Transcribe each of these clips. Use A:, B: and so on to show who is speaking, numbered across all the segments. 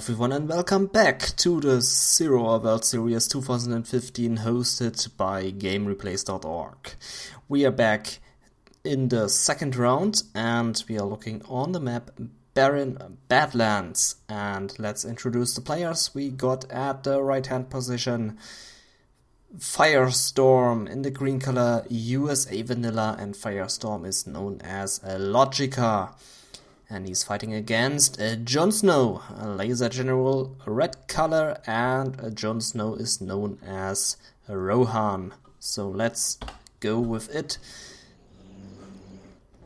A: everyone and welcome back to the Zero World Series 2015 hosted by GameReplays.org. We are back in the second round and we are looking on the map Barren Badlands, and let's introduce the players we got at the right hand position. Firestorm in the green color, USA Vanilla, and Firestorm is known as LoGicA. And he's fighting against Jon Snow, a laser general, red color, and Jon Snow is known as RoHaN. So let's go with it.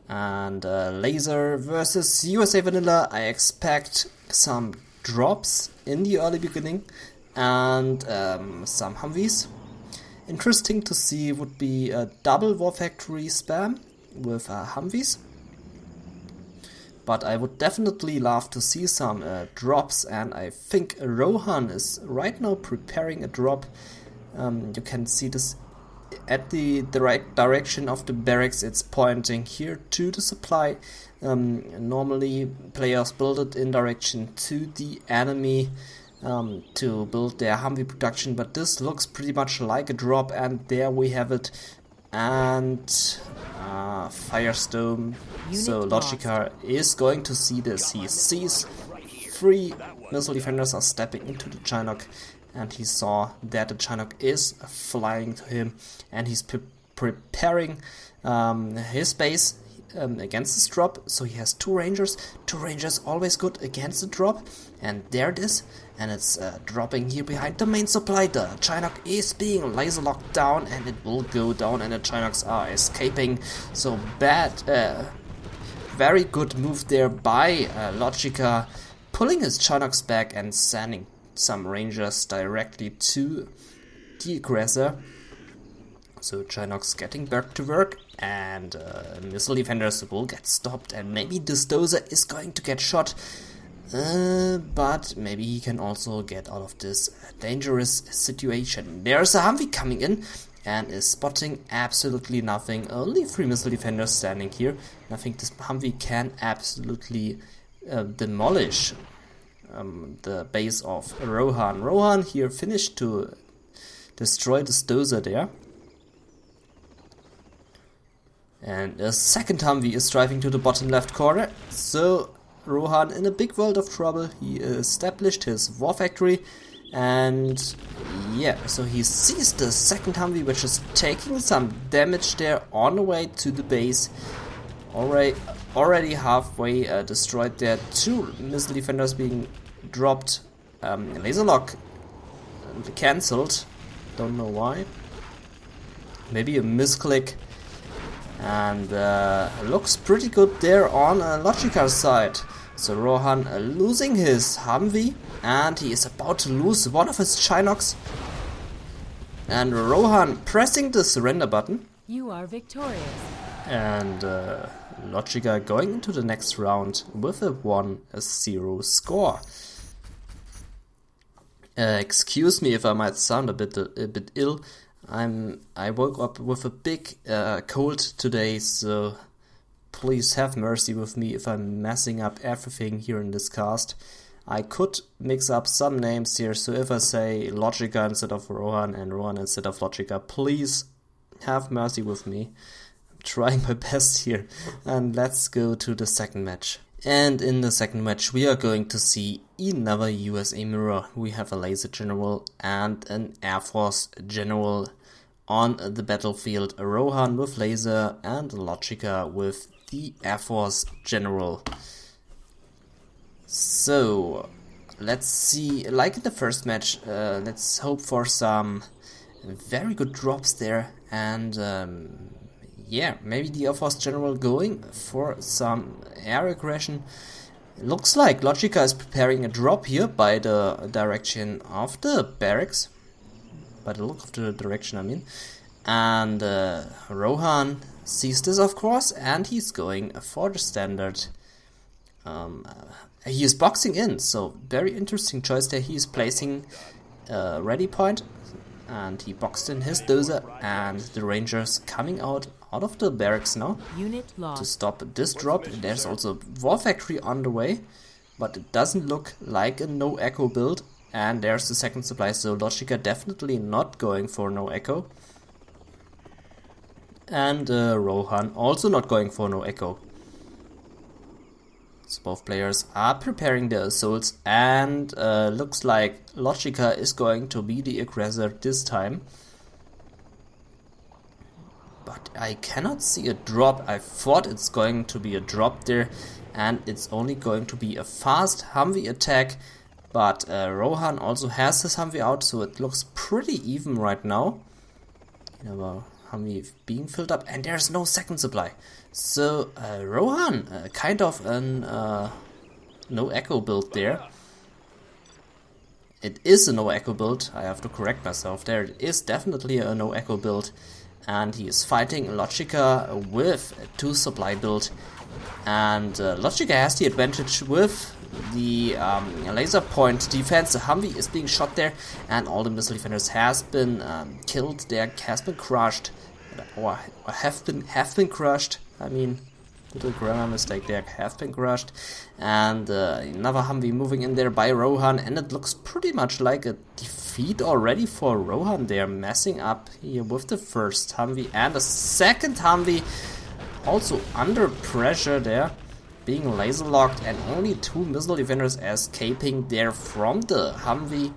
A: And laser versus USA Vanilla, I expect some drops in the early beginning and some Humvees. Interesting to see would be a double War Factory spam with Humvees. But I would definitely love to see some drops, and I think RoHaN is right now preparing a drop. You can see this at the right direction of the barracks. It's pointing here to the supply. Normally players build it in direction to the enemy to build their Humvee production, but this looks pretty much like a drop, and there we have it. And Firestorm, so LoGicA is going to see this. He sees 3 missile defenders are stepping into the Chinook, and he saw that the Chinook is flying to him, and he's preparing his base against this drop. So he has 2 Rangers. 2 Rangers always good against the drop, and there it is. And it's dropping here behind the main supply. The Chinook is being laser locked down, and it will go down, and the Chinooks are escaping. So very good move there by LoGicA, pulling his Chinooks back and sending some Rangers directly to the aggressor. So Chinooks getting back to work, and missile defenders will get stopped, and maybe this dozer is going to get shot. But maybe he can also get out of this dangerous situation. There's a Humvee coming in and is spotting absolutely nothing. Only 3 missile defenders standing here. And I think this Humvee can absolutely demolish the base of RoHaN. RoHaN here finished to destroy this dozer there. And a second Humvee is driving to the bottom left corner. So RoHaN in a big world of trouble. He established his War Factory, and yeah, so he sees the second Humvee, which is taking some damage there on the way to the base. Already halfway destroyed there. 2 missile defenders being dropped. Laser lock cancelled. Don't know why. Maybe a misclick. And looks pretty good there on LoGicA's side. So RoHaN losing his Humvee, and he is about to lose one of his Chinooks. And RoHaN pressing the surrender button.
B: You are victorious.
A: And LoGicA going into the next round with a 1-0 score. Excuse me if I might sound a bit ill. I woke up with a big cold today, so please have mercy with me if I'm messing up everything here in this cast. I could mix up some names here, so if I say LoGicA instead of RoHaN and RoHaN instead of LoGicA, please have mercy with me. I'm trying my best here. And let's go to the second match. And in the second match we are going to see another USA mirror. We have a laser general and an Air Force general on the battlefield. RoHaN with laser and LoGicA with the Air Force general. So let's see, like in the first match, let's hope for some very good drops there, and yeah, maybe the Air Force general going for some air aggression. Looks like LoGicA is preparing a drop here by the direction of the barracks. By the look of the direction, I mean. And RoHaN sees this, of course, and he's going for the standard. He is boxing in, so very interesting choice there. He is placing a ready point, and he boxed in his dozer, and the Rangers coming out of the barracks now
B: Unit lost.
A: to stop this drop. There's also War Factory on the way. but it doesn't look like a no echo build. And there's the second supply, so LoGicA definitely not going for no echo. And RoHaN also not going for no echo. So both players are preparing their assaults, and looks like LoGicA is going to be the aggressor this time. But I cannot see a drop. I thought it's going to be a drop there, and it's only going to be a fast Humvee attack. But RoHaN also has his Humvee out, so it looks pretty even right now. You know, Humvee being filled up, and there's no second supply. So RoHaN, kind of an no echo build there. It is a no echo build, I have to correct myself there. It is definitely a no echo build. And he is fighting LoGicA with a 2 supply build. And LoGicA has the advantage with the laser point defense. The Humvee is being shot there, and all the missile defenders has been killed there, has been crushed, or have been crushed. I mean, little grammar mistake there, have been crushed. And another Humvee moving in there by RoHaN, and it looks pretty much like a defeat already for RoHaN. They are messing up here with the first Humvee, and the second Humvee also under pressure there, being laser locked, and only 2 missile defenders escaping there from the Humvee.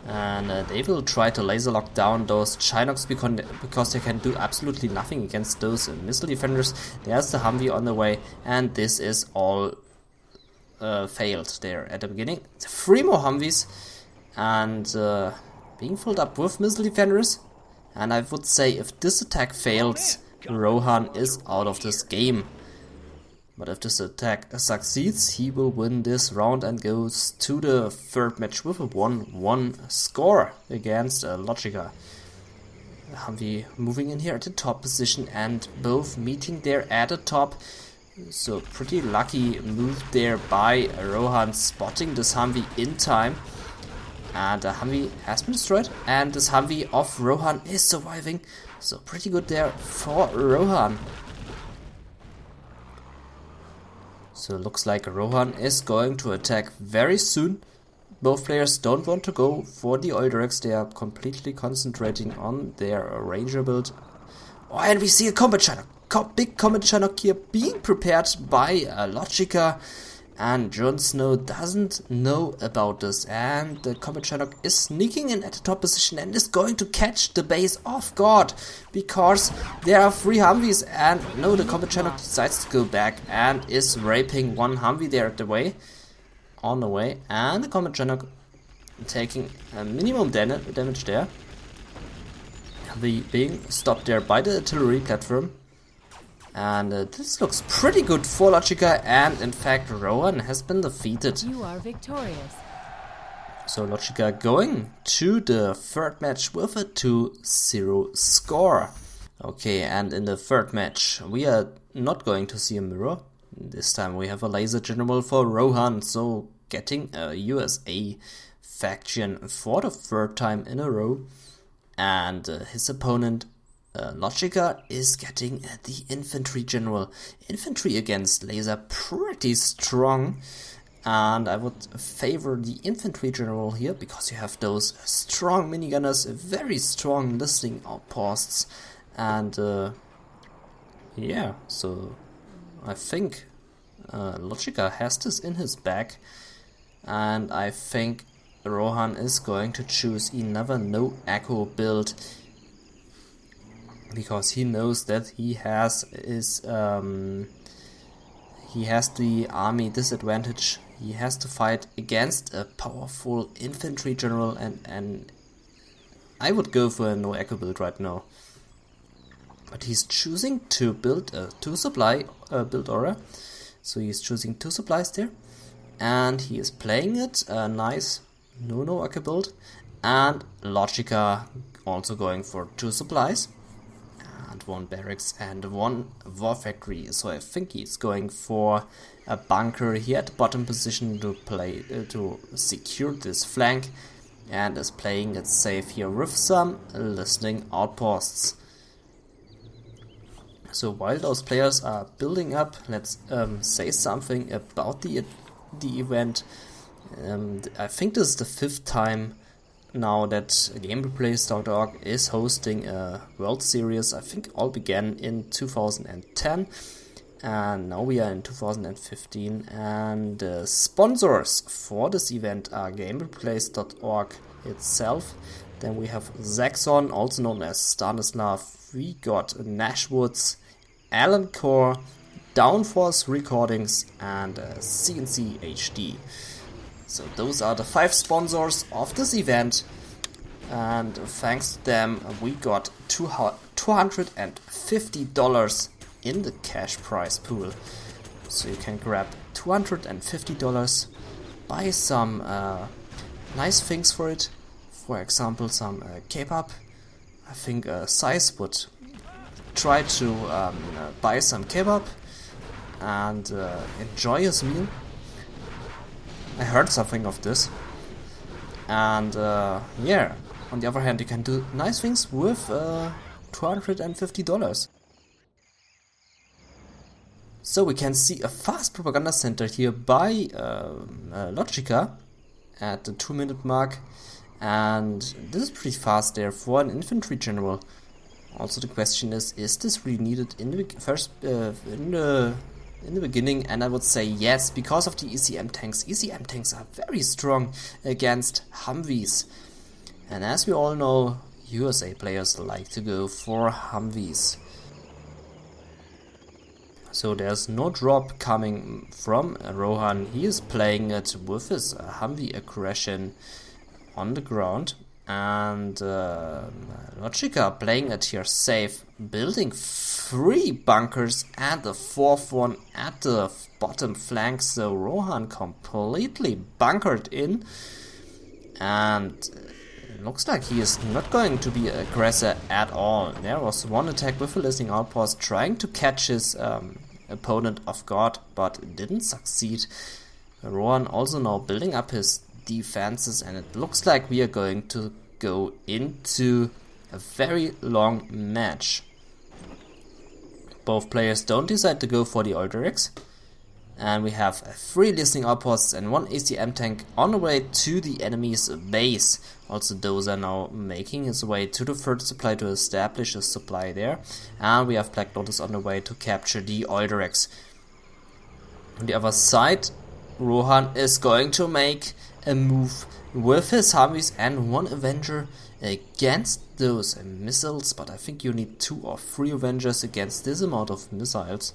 A: And they will try to laser lock down those Chinooks because they can do absolutely nothing against those missile defenders. There's the Humvee on the way, and this is all failed there at the beginning. 3 more Humvees, and being filled up with missile defenders. And I would say if this attack fails, RoHaN is out of this game. But if this attack succeeds, he will win this round and goes to the third match with a 1-1 score against LoGicA. Humvee moving in here at the top position, and both meeting there at the top. So pretty lucky move there by RoHaN, spotting this Humvee in time. And the Humvee has been destroyed, and this Humvee of RoHaN is surviving. So pretty good there for RoHaN. So it looks like RoHaN is going to attack very soon. Both players don't want to go for the oil directs. They are completely concentrating on their Ranger build. Oh, and we see a combat Chinook. Big combat Chinook here being prepared by LoGicA. And Jon Snow doesn't know about this, and the combat Chinook is sneaking in at the top position and is going to catch the base off guard, because there are 3 Humvees, and no, the combat Chinook decides to go back and is raping 1 Humvee there on the way, and the combat Chinook taking a minimum damage there. Humvee being stopped there by the artillery platform. And this looks pretty good for LoGicA, and in fact RoHaN has been defeated.
B: You are victorious.
A: So LoGicA going to the third match with a 2-0 score. Okay, and in the third match we are not going to see a mirror. This time we have a laser general for RoHaN, so getting a USA faction for the 3rd time in a row. And his opponent LoGicA is getting the infantry general. Infantry against laser, pretty strong, and I would favor the infantry general here because you have those strong minigunners, very strong listening outposts, and yeah, so I think LoGicA has this in his bag, and I think RoHaN is going to choose another no echo build, because he knows that he has the army disadvantage. He has to fight against a powerful infantry general, and I would go for a no echo build right now. But he's choosing to build a 2 supply build aura, so he's choosing 2 supplies there, and he is playing it nice no echo build, and LoGicA also going for 2 supplies. And 1 barracks and 1 war factory, so I think he's going for a bunker here at the bottom position to secure this flank, and is playing it safe here with some listening outposts. So while those players are building up, let's say something about the event. I think this is the 5th time now that GameReplays.org is hosting a World Series. I think all began in 2010 and now we are in 2015, and sponsors for this event are GameReplays.org itself. Then we have Zaxxon, also known as Stanislav. We got Nashwoods, Alan Core, Downforce Recordings, and cncHD. So those are the 5 sponsors of this event, and thanks to them we got $250 in the cash prize pool. So you can grab $250, buy some nice things for it. For example, some kebab. I think Size would try to buy some kebab and enjoy his meal. I heard something of this. And yeah, on the other hand, you can do nice things with $250. So we can see a fast propaganda center here by LoGicA at the 2-minute mark. And this is pretty fast there for an infantry general. Also the question is this really needed in the in the beginning? And I would say yes, because of the ECM tanks. ECM tanks are very strong against Humvees. And as we all know, USA players like to go for Humvees. So there's no drop coming from RoHaN. He is playing it with his Humvee aggression on the ground, and LoGicA playing it here safe, building 3 bunkers and the 4th one at the bottom flank. So RoHaN completely bunkered in, and it looks like he is not going to be an aggressor at all. There was one attack with a listening outpost trying to catch his opponent off guard, but it didn't succeed. RoHaN also now building up his defenses, and it looks like we are going to go into a very long match. Both players don't decide to go for the Alderax, and we have 3 listening outposts and 1 ACM tank on the way to the enemy's base. Also those are now making his way to the third supply to establish a supply there, and we have Black Lotus on the way to capture the Alderax. On the other side, RoHaN is going to make a move with his Humvees and 1 Avenger against those missiles, but I think you need 2 or 3 Avengers against this amount of missiles.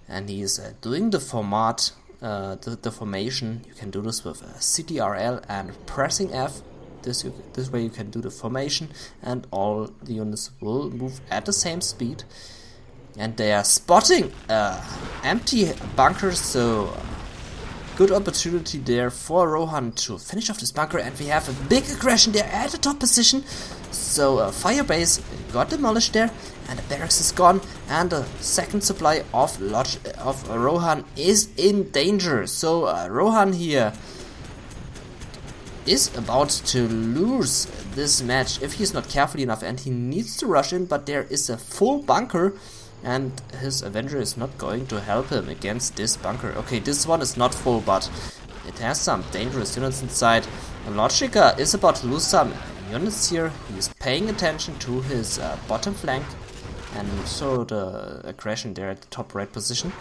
A: And he is doing the format, the formation. You can do this with CTRL and pressing F. This way you can do the formation, and all the units will move at the same speed. And they are spotting empty bunkers, so good opportunity there for RoHaN to finish off this bunker, and we have a big aggression there at the top position. So Firebase got demolished there, and the barracks is gone, and the second supply of RoHaN is in danger. So RoHaN here is about to lose this match if he's not careful enough, and he needs to rush in, but there is a full bunker, and his Avenger is not going to help him against this bunker. Okay, this one is not full, but it has some dangerous units inside. LoGicA is about to lose some units here. He's paying attention to his bottom flank, and so the aggression there at the top right position.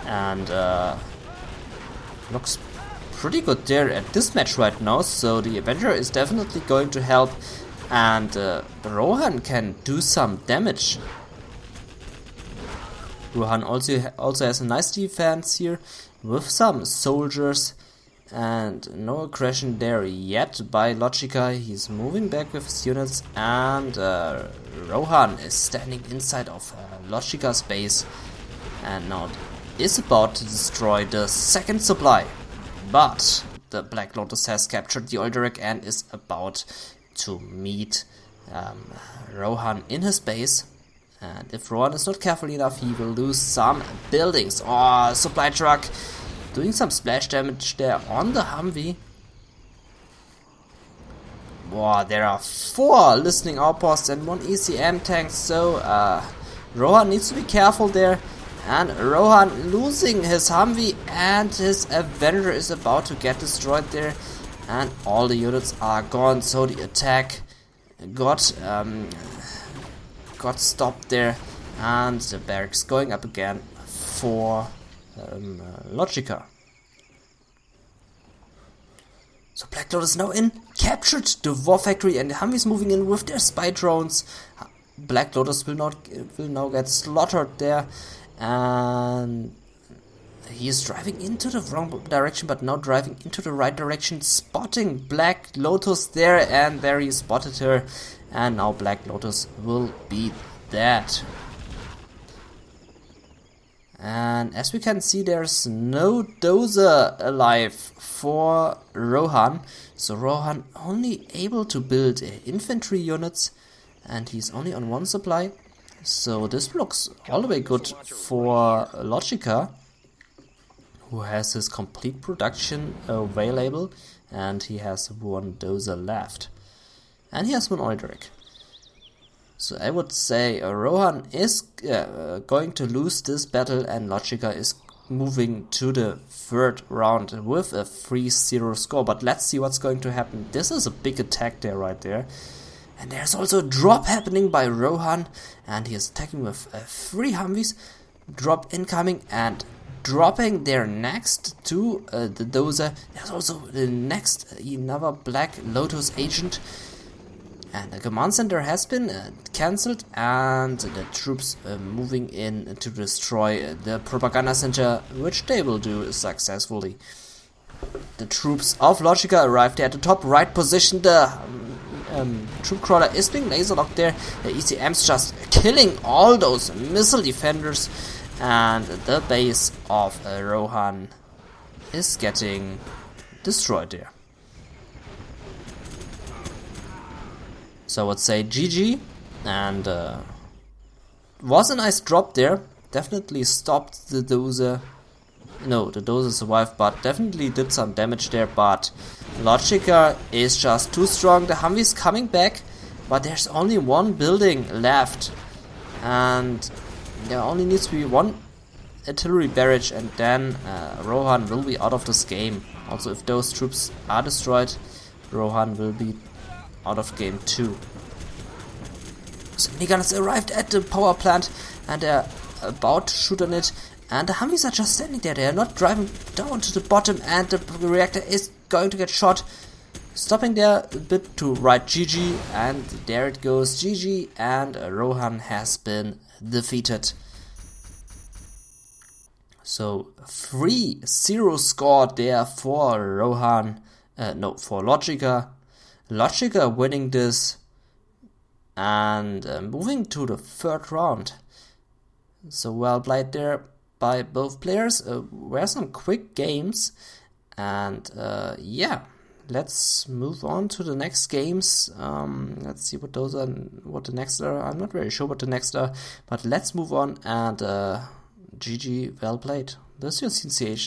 A: And looks pretty good there at this match right now, so the Avenger is definitely going to help, and RoHaN can do some damage. RoHaN also has a nice defense here with some soldiers, and no aggression there yet by LoGicA. He's moving back with his units, and RoHaN is standing inside of LoGicA's base, and now is about to destroy the second supply. But the Black Lotus has captured the Alderax and is about to meet RoHaN in his base. And if RoHaN is not careful enough, he will lose some buildings. Oh, supply truck doing some splash damage there on the Humvee. wow, there are 4 listening outposts and 1 ECM tank, so RoHaN needs to be careful there. And RoHaN losing his Humvee, and his Avenger is about to get destroyed there. And all the units are gone, so the attack got stopped there. And the barracks going up again for LoGicA. So Black Lotus now in, captured the war factory, and the Humvees moving in with their spy drones. Black Lotus will now get slaughtered there, and he is driving into the wrong direction, but now driving into the right direction, spotting Black Lotus there, and there he spotted her, and now Black Lotus will be dead. And as we can see, there's no dozer alive for RoHaN, so RoHaN only able to build infantry units, and he's only on 1 supply. So this looks all the way good for LoGicA, who has his complete production available, and he has 1 dozer left, and he has 1 Oidric. So I would say RoHaN is going to lose this battle, and LoGicA is moving to the 3rd round with a 3-0 score. But let's see what's going to happen. This is a big attack there, right there. And there's also a drop happening by RoHaN, and he is attacking with 3 Humvees. Drop incoming, and dropping there next to the dozer. There's also the next another Black Lotus agent. And the command center has been cancelled, and the troops moving in to destroy the propaganda center, which they will do successfully. The troops of LoGicA arrived there at the top right position. The troop crawler is being laser locked there. The ECM's just killing all those missile defenders, and the base of RoHaN is getting destroyed there. So I would say GG, and was a nice drop there. Definitely stopped the dozer. No, the dozer survived, but definitely did some damage there. But LoGicA is just too strong. The Humvee's coming back, but there's only 1 building left, and there only needs to be 1 artillery barrage, and then RoHaN will be out of this game. Also, if those troops are destroyed, RoHaN will be out of game 2. So minigunners arrived at the power plant, and they're about to shoot on it, and the Humvees are just standing there. They are not driving down to the bottom, and the reactor is going to get shot. Stopping there a bit to right GG, and there it goes, GG, and RoHaN has been defeated. So 3-0 score there for RoHaN, for LoGicA. LoGicA winning this, and moving to the 3rd round. So well played there by both players. Were some quick games, and yeah, let's move on to the next games. Let's see what those are, what the next are. I'm not very sure what the next are, but let's move on, and GG, well played. This is your cncHD.